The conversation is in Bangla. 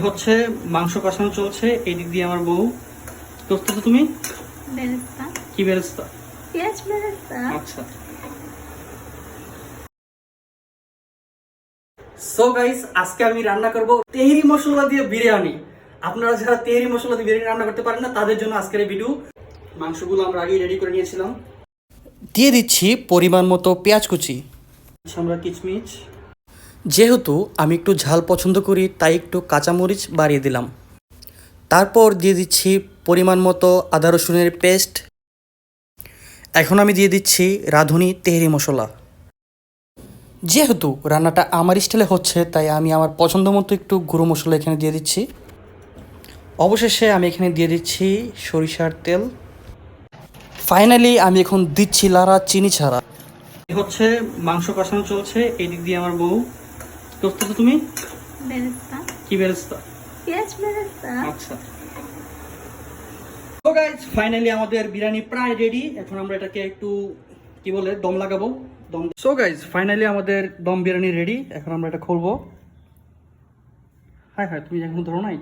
হচ্ছে মাংস কষানো চলছে, এই দিক দিয়ে আমার বউ। দোস্ত তো তুমি বেরেস্তা, কি বেরেস্তা? পেঁয়াজ বেরেস্তা। আচ্ছা। সো গাইস, আজকে আমি রান্না করব তেহরি মশলা দিয়ে বিরিয়ানি। আপনারা যারা তেহরি মশলা দিয়ে বিরিয়ানি রান্না করতে পারেন না, তাদের জন্য আজকের এই ভিডিও। মাংসগুলো আমরা আগেই রেডি করে নিয়েছিলাম। দিয়ে দিচ্ছি পরিমাণ মতো পেঁয়াজ কুচি, আমরা কিচমিচ। যেহেতু আমি একটু ঝাল পছন্দ করি, তাই একটু কাঁচামরিচ বাড়িয়ে দিলাম। তারপর দিয়ে দিচ্ছি পরিমাণ মতো আদা রসুনের পেস্ট। এখন আমি দিয়ে দিচ্ছি রাঁধুনি তেহরি মশলা। যেহেতু রান্নাটা আমার স্টাইলে হচ্ছে, তাই আমি আমার পছন্দ মতো একটু গুঁড়ো মশলা এখানে দিয়ে দিচ্ছি। অবশেষে আমি এখানে দিয়ে দিচ্ছি সরিষার তেল। ফাইনালি আমি এখন দিচ্ছি লাড়া চিনি ছাড়া। হচ্ছে মাংস কষানো চলছে, এই দিক দিয়ে আমার বউ। দোস্ত তো তুমি বেরেস্তা, কি বেরেস্তা? পেঁয়াজ বেরেস্তা। আচ্ছা। তো গাইস, ফাইনালি আমাদের বিরিয়ানি প্রায় রেডি। এখন আমরা এটাকে একটু কি বলে দম লাগাবো, দম। সো গাইস, ফাইনালি আমাদের দম বিরিয়ানি রেডি। এখন আমরা এটা খুলবো। হ্যাঁ হ্যাঁ, তুমি এখন ধরো নাই।